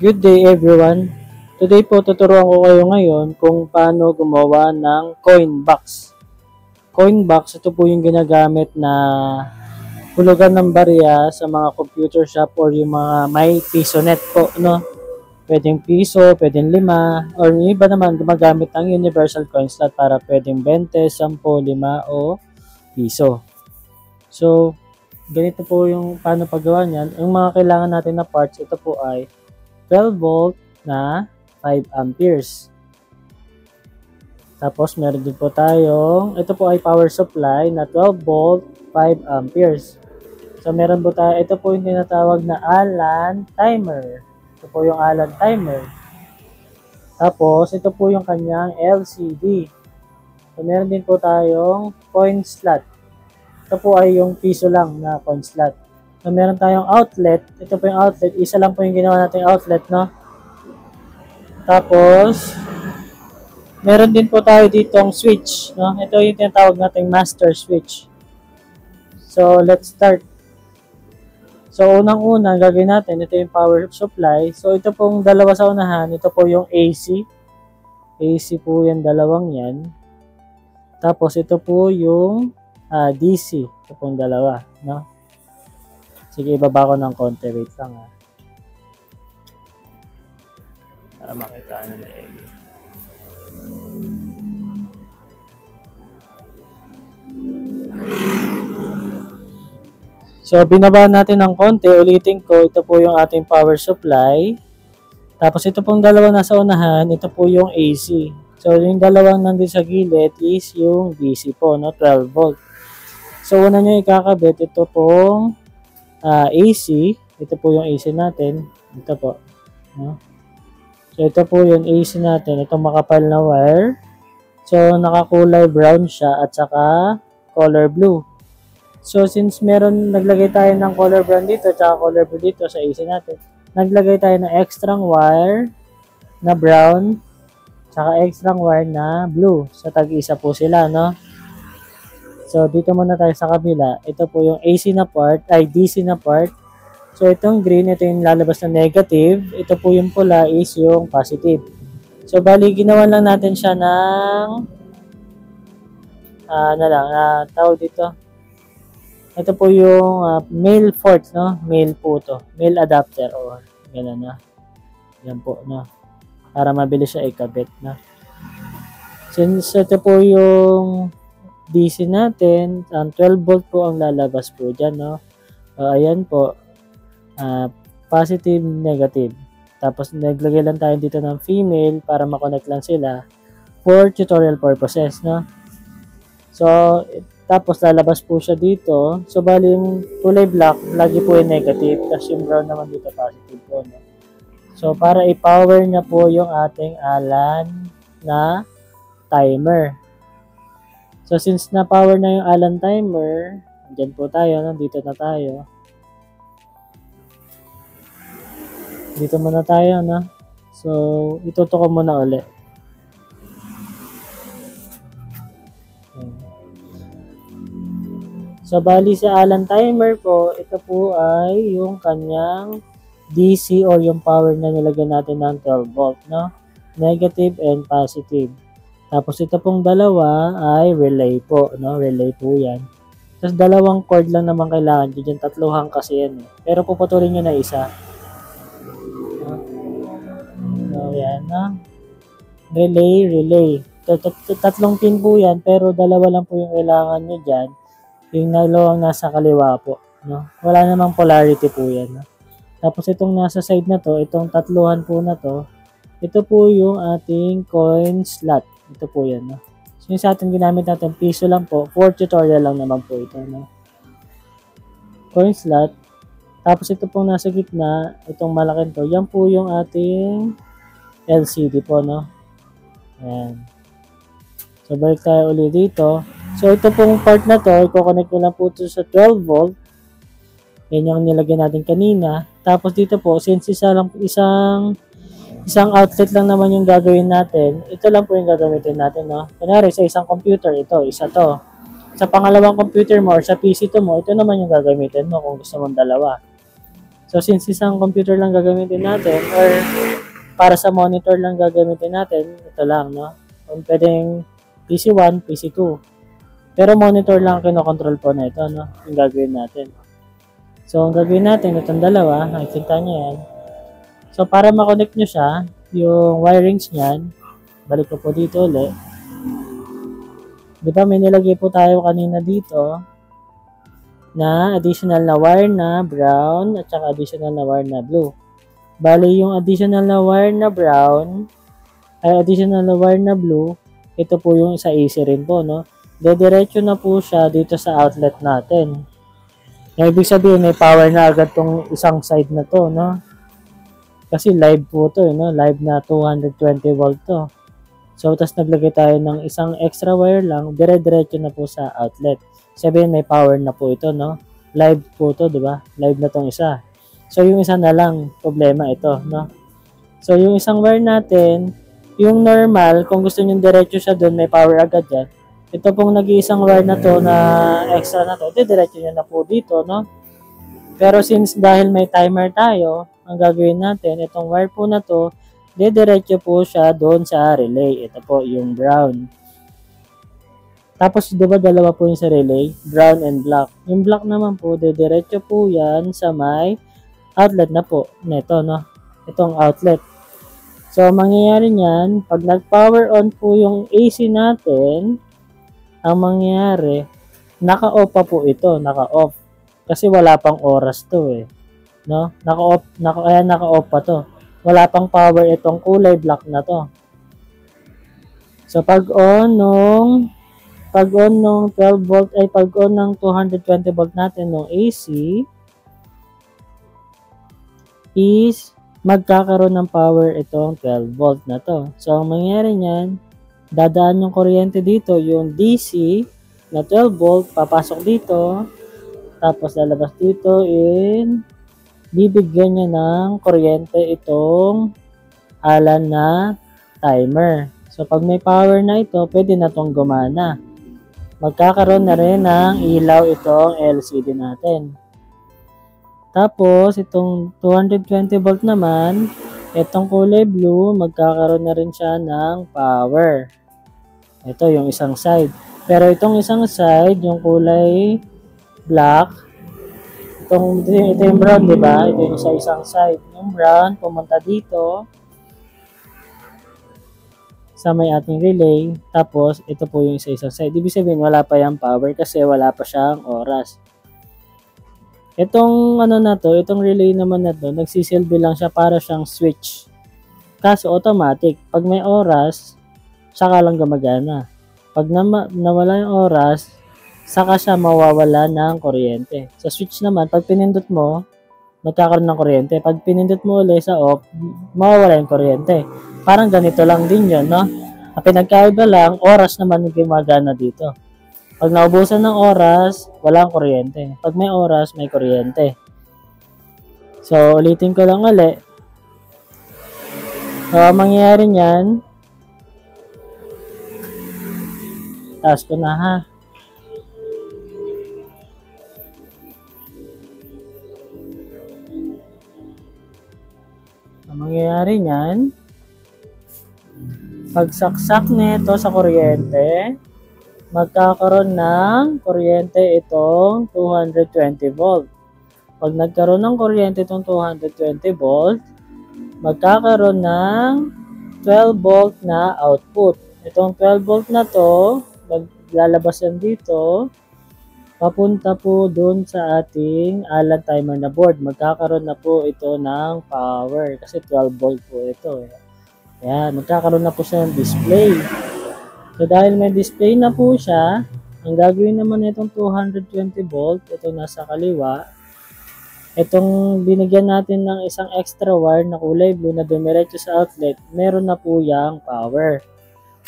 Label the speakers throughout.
Speaker 1: Good day everyone. Today po tuturuan ko kayo ngayon kung paano gumawa ng coin box. Coin box, ito po yung ginagamit na hulugan ng barya sa mga computer shop or yung mga may pisonet po, no? Pwedeng piso, pwedeng 5, or yung iba naman gumagamit ng universal coin slot para pwedeng 20, 10, 5 o piso. So, ganito po yung paano paggawa niyan. Yung mga kailangan natin na parts, ito po ay 12 volt na 5 amperes. Tapos meron din po tayong, ito po ay power supply na 12 volt 5 amperes. So meron po tayo, ito po yung tinatawag na Allen timer. Ito po yung Allen timer. Tapos ito po yung kanyang LCD. So meron din po tayong coin slot. Ito po ay yung piso lang na coin slot. So, meron tayong outlet. Ito po yung outlet. Isa lang po yung ginawa nating outlet, no? Tapos, meron din po tayo ditong switch, no? Ito yung tinatawag nating master switch. So, let's start. So, unang-una, gagawin natin, ito yung power supply. So, ito pong dalawa sa unahan. Ito po yung AC. AC po yung dalawang yan. Tapos, ito po yung DC. Ito pong dalawa, no? Sige, ibaba ko ng konti. Wait lang ha. Para makita nyo na egg. So, binaba natin ng konti. Ulitin ko, ito po yung ating power supply. Tapos, ito pong dalawa nasa unahan. Ito po yung AC. So, yung dalawang nandun sa gilid is yung DC po, no? 12 volt. So, una nyo ikakabit, ito pong AC, ito po yung AC natin, ito po, no? So ito po yung AC natin, itong makapal na wire, so nakakulay brown siya at saka color blue. So since meron, naglagay tayo ng color brown dito at saka color blue dito sa AC natin, naglagay tayo ng extra wire na brown saka extra wire na blue, so tag-isa po sila, no? So, dito muna tayo sa kabila. Ito po yung AC na part, ay DC na part. So, itong green, ito yung lalabas na negative. Ito po yung pula is yung positive. So, bali, ginawa lang natin siya ng, tawag dito. Ito po yung male port, no? Male po to. Male adapter or gano'n na. Yan po, no? Para mabilis siya ikabit, no? Since ito po yung DC natin, 12 volt po ang lalabas po dyan, no? Ayan po, positive, negative. Tapos, naglagay lang tayo dito ng female para makonect lang sila for tutorial purposes, no? So, tapos lalabas po siya dito. So, bali yung kulay black, lagi po yung negative. Tapos yung brown naman dito, positive po, no? So, para i-power niya po yung ating Allen na timer. So, since na-power na yung Allen timer, andyan po tayo, nandito na tayo. Dito muna tayo, no? So, ituto ko muna ulit. So, bali sa Allen timer po, ito po ay yung kanyang DC or yung power na nilagyan natin ng 12 volt, no? Negative and positive. Tapos ito pong dalawa ay relay po, no? Relay po yan. Tapos dalawang cord lang naman kailangan. Diyan tatluhan kasi yan. Pero puputulin nyo na isa. So, yan, no? Relay. Tatlong pin po yan, pero dalawa lang po yung kailangan nyo dyan. Yung dalawang nasa kaliwa po, no? Wala namang polarity po yan, no? Tapos itong nasa side na to, itong tatluhan po na to, ito po yung ating coin slot. Ito po yan, no? So, yung sa atin ginamit natin, piso lang po. For tutorial lang naman po ito, no? Coin slot. Tapos ito pong nasa gitna, itong malaking to, yan po yung ating LCD po, no? Ayan. So, balik tayo ulit dito. So, ito pong part na to, i-connect ko lang po ito sa 12 volt. Yan yung nilagay natin kanina. Tapos dito po, since isang outlet lang naman yung gagawin natin, ito lang po yung gagamitin natin, no? Kunyari, sa isang computer, ito, isa to. Sa pangalawang computer mo or sa PC to mo, ito naman yung gagamitin mo kung gusto mong dalawa. So, since isang computer lang gagamitin natin or para sa monitor lang gagamitin natin, ito lang, no? Kung pwedeng PC1, PC2. Pero monitor lang kinokontrol po na ito, no? Yung gagawin natin. So, ang gagawin natin, itong dalawa, nakikita nyo yan. So, para makonect nyo siya, yung wirings niyan, balik ko po dito ulit. Di ba may nilagay po tayo kanina dito na additional na wire na brown at saka additional na wire na blue. Bali, yung additional na wire na brown ay additional na wire na blue, ito po yung sa AC rin po, no? Dediretso na po siya dito sa outlet natin. Ibig sabihin, may power na agad tong isang side na to, no? Kasi live po to, no? Live na 220 volt to. So, tas naglagay tayo ng isang extra wire lang, dire-diretso na po sa outlet. Sabihin, may power na po ito, no? Live po to, di ba? Live na tong isa. So, yung isa na lang, problema ito, no? So, yung isang wire natin, yung normal, kung gusto nyo diretso siya doon, may power agad yan. Ito pong nag-iisang wire na to na extra na to, diretso nyo na po dito, no? Pero since dahil may timer tayo, ang gagawin natin, itong wire po na to, diretso po siya doon sa relay. Ito po, yung brown. Tapos, di ba dalawa po yung sa relay? Brown and black. Yung black naman po, diretso po yan sa may outlet na po. Ito, no? Itong outlet. So, mangyayari niyan, pag nag-power on po yung AC natin, ang mangyayari, naka-off pa po ito, naka-off. Kasi wala pang oras to eh. No? Naka-off, kaya naka-off pa to. Wala pang power itong kulay black na to. So, pag-on nung 12 volt, ay pag-on ng 220 volt natin nung AC, is magkakaroon ng power itong 12 volt na to. So, ang mangyayari niyan, dadaan yung kuryente dito, yung DC na 12 volt, papasok dito, tapos lalabas dito in, bibigyan niya ng kuryente itong alan na timer. So, pag may power na ito, pwede na itong gumana. Magkakaroon na rin ng ilaw itong LCD natin. Tapos, itong 220 volt naman, itong kulay blue, magkakaroon na rin siya ng power. Ito yung isang side. Pero itong isang side, yung kulay black, ito yung brown, di ba? Ito yung sa isang side. Yung brown, pumunta dito sa may ating relay. Tapos, ito po yung sa isang side. Ibig sabihin, wala pa yung power kasi wala pa siyang oras. Itong itong relay naman na to, nagsisilbi lang siya para siyang switch. Kaso automatic, pag may oras, saka lang gumagana. Pag nawala yung oras, saka siya mawawala ng kuryente. Sa switch naman, pag pinindot mo, magkakaroon ng kuryente. Pag pinindot mo ulit sa off, mawawala yung kuryente. Parang ganito lang din yun, no? Ang pinagkaiba lang, oras naman yung gumagana dito. Pag naubusan ng oras, walang kuryente. Pag may oras, may kuryente. So, ulitin ko lang ulit. So, mangyayari niyan, taas ko na ha. Ang mangyayari niyan, pagsaksak nito sa kuryente, magkakaroon ng kuryente itong 220 volt. Pag nagkaroon ng kuryente itong 220 volt, magkakaroon ng 12 volt na output. Itong 12 volt na to, maglalabas yan dito, papunta po dun sa ating alan timer na board. Magkakaroon na po ito ng power kasi 12 volt po ito. Ayan, magkakaroon na po siya ng display. So, dahil may display na po siya, ang gagawin naman itong 220 volt, ito nasa kaliwa, itong binigyan natin ng isang extra wire na kulay blue na dumiretso sa outlet, meron na po yung power.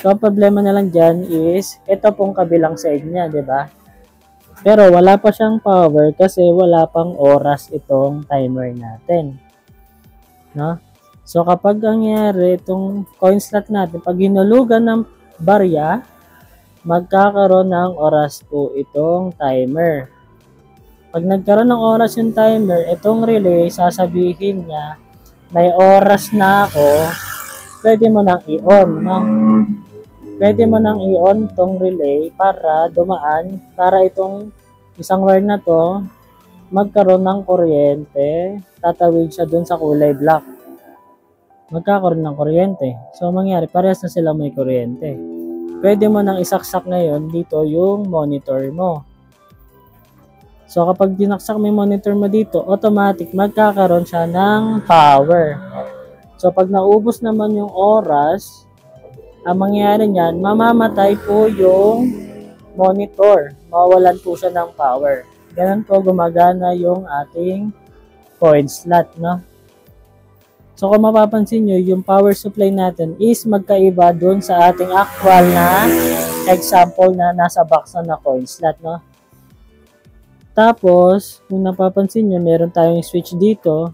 Speaker 1: So, ang problema na lang dyan is, ito pong kabilang side niya, di ba? Pero wala pa siyang power kasi wala pang oras itong timer natin. No? So, kapag nangyari itong coin slot natin, pag hinulugan ng barya, magkakaroon ng oras po itong timer. Pag nagkaroon ng oras yung timer, itong relay, sasabihin niya, may oras na ako, pwede mo nang i-on, no? Pwede mo nang i-on tong relay para dumaan, para itong isang wire na to, magkaroon ng kuryente, tatawid siya dun sa kulay black. Magkakaroon ng kuryente. So, mangyari, parehas na sila may kuryente. Pwede mo nang isaksak ngayon dito yung monitor mo. So, kapag dinaksak mo yung monitor mo dito, automatic magkakaroon siya ng power. So, pag naubos naman yung oras, ang mangyayari niyan, mamamatay po yung monitor. Mawawalan po siya ng power. Ganun po gumagana yung ating coin slot, no? So, kung mapapansin nyo, yung power supply natin is magkaiba dun sa ating actual na example na nasa box na coin slot, no? Tapos, kung napapansin nyo, meron tayong switch dito.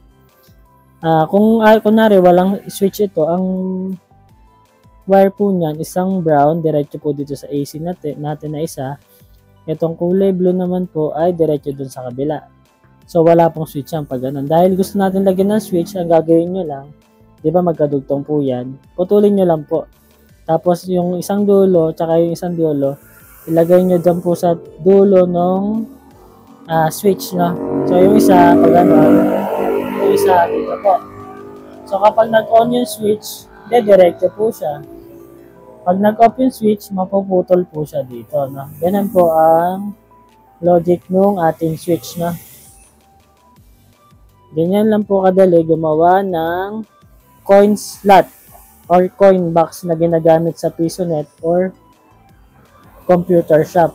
Speaker 1: Kunwari, walang switch ito, ang wire po niyan, isang brown, diretso po dito sa AC natin na isa. Itong kulay blue naman po ay diretso dun sa kabila. So, wala pong switch yan pag ganun. Dahil gusto natin lagyan ng switch, ang gagawin nyo lang, di ba magkadugtong po yan, putulin nyo lang po. Tapos, yung isang dulo, tsaka yung isang dulo, ilagay nyo dyan po sa dulo ng switch, no? So, yung isa, pag ganun, yung isa dito po. So, kapag nag-on yung switch, diretso po siya. Pag nag-off yung switch, mapuputol po siya dito, no? Ganun po ang logic nung ating switch, no? Ganyan lang po kadali gumawa ng coin slot or coin box na ginagamit sa PisoNet or computer shop.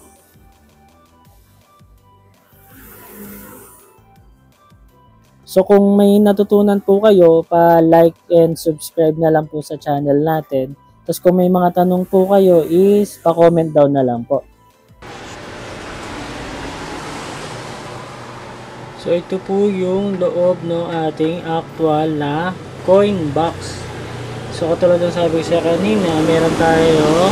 Speaker 1: So kung may natutunan po kayo, pa-like and subscribe na lang po sa channel natin. Tapos kung may mga tanong po kayo is pa-comment down na lang po. So ito po yung loob ng ating actual na coin box. So katulad ng sabi ko siya kanina, meron tayo,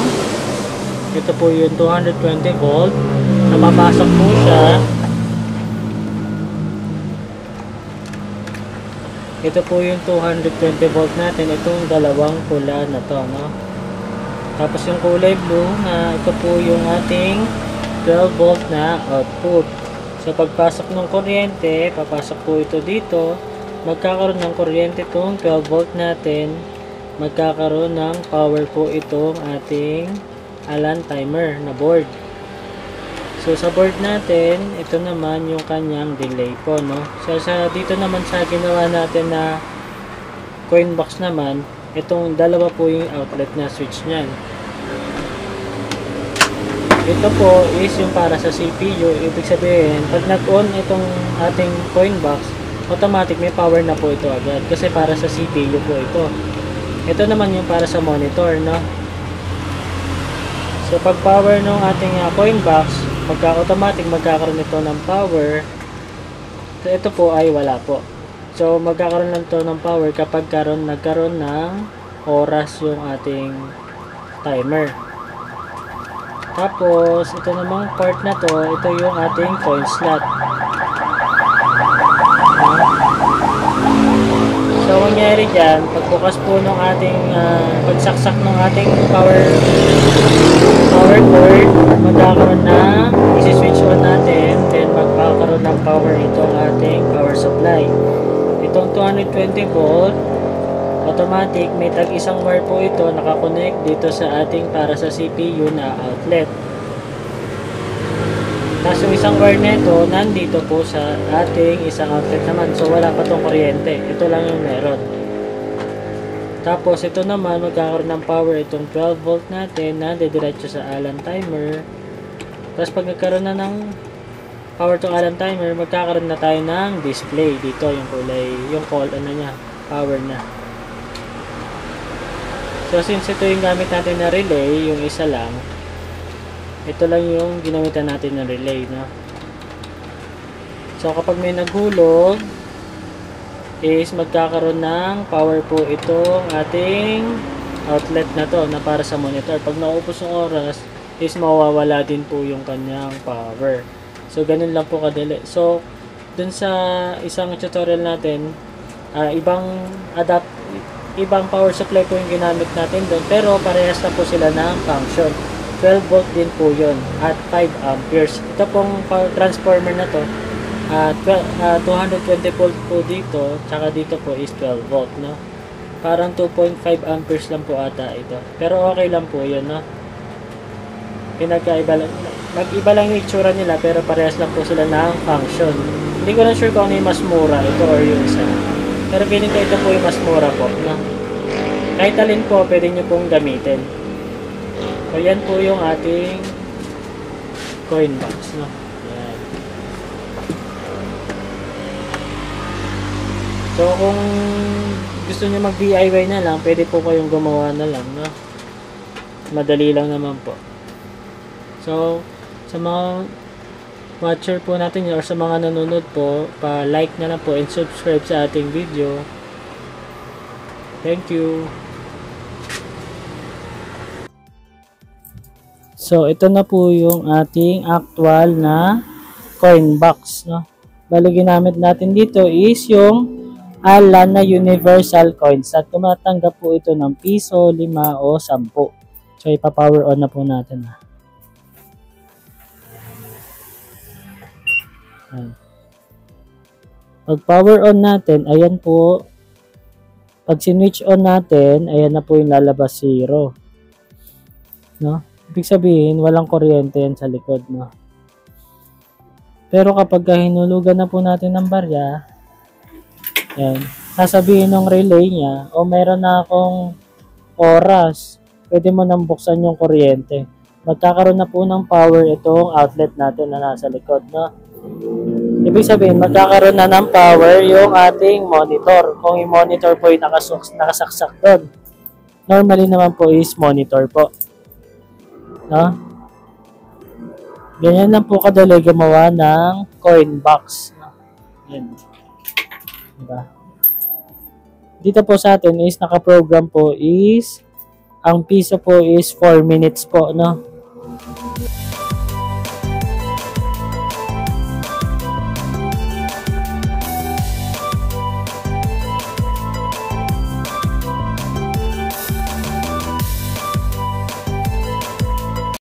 Speaker 1: ito po yung 220 volt na mapasok po siya. Ito po yung 220 volt natin, itong dalawang pula na to, no? Tapos yung kulay blue na ito po yung ating 12 volt na output. So pagpasok ng kuryente, papasok po ito dito, magkakaroon ng kuryente itong 12 volt natin, magkakaroon ng power po itong ating Alan timer na board. So sa board natin, ito naman yung kanyang delay po, no? So dito naman sa ginawa natin na coin box naman, itong dalawa po yung outlet na switch niyan. Ito po is yung para sa CPU. Ibig sabihin, pag nag-on itong ating coin box, automatic may power na po ito agad kasi para sa CPU po ito. Ito naman yung para sa monitor, no? So pag power ng ating coin box, automatic magkakaroon ito ng power. So ito po ay wala po. So magkakaroon lang ito ng power kapag nagkaroon ng oras yung ating timer. Tapos, ito namang part na to, ito yung ating coin slot. So, mangyari dyan, pagbukas po ng ating, pagsaksak ng ating power cord, magkakaroon na, isi-switch on natin, then magkakaroon ng power itong ating power supply. Itong 220 volt, automatic, may tag-isang wire po ito nakakonect dito sa ating para sa CPU na outlet. Tapos yung isang wire nito nandito po sa ating isang outlet naman. So wala pa tong kuryente. Ito lang yung meron. Tapos ito naman magkakaroon ng power itong 12 volt natin na didiretso sa Alan timer. Tapos pag nagkaroon na ng power tong Alan timer, magkakaroon na tayo ng display dito yung kulay, yung power na. So since ito yung gamit natin na relay, yung isa lang, ito lang yung ginamitan natin na relay, no? So kapag may naghulog, is magkakaroon ng power po itong ating outlet na to na para sa monitor. Pag naupos yung oras, is mawawala din po yung kanyang power. So, ganun lang po kadali. So, dun sa isang tutorial natin, ibang power supply po yung ginamit natin doon, pero parehas na po sila ng function. 12 volt din po yun at 5 amperes. Ito pong power transformer na to, 220 volt po dito, tsaka dito po is 12 volt, no? Parang 2.5 amperes lang po ata ito. Pero okay lang po yun, no? Pinagkaiba lang, mag-iba lang yung itsura nila, pero parehas lang po sila ng function. Hindi ko lang sure kung ano yung mas mura, ito or yung isa. Pero feeling ko ito po yung mas mura po, no? Kahit alin po, pwede nyo pong gamitin. So, yan po yung ating coin box, no? Yan. So, kung gusto nyo mag-DIY na lang, pwede po kayong gumawa na lang, no? Madali lang naman po. So, sa mga watcher po natin or sa mga nanonood po, pa-like na lang po and subscribe sa ating video. Thank you. So, ito na po yung ating actual na coin box, no? Bali, ginamit natin dito is yung Alan na Universal Coins at tumatanggap po ito ng piso, 5 o 10. So, ipa-power on na po natin. Pag power on natin, ayan po. Pag sinwitch on natin, ayan na po yung lalabas 0. No? Ibig sabihin, walang kuryente yan sa likod, no? Pero kapag hinulugan na po natin ng barya, ayan, sasabihin ng relay niya, o meron na akong oras, pwede mo nang buksan yung kuryente. Magkakaroon na po ng power itong outlet natin na nasa likod, no? Ibig sabihin, magkakaroon na ng power yung ating monitor. Kung yung monitor po yung nakasaksak doon. Normally naman po is monitor po. No? Ganyan lang po kadali gumawa ng coin box. Yan. Diba? Dito po sa atin is nakaprogram po is ang piso po is 4 minutes po, no?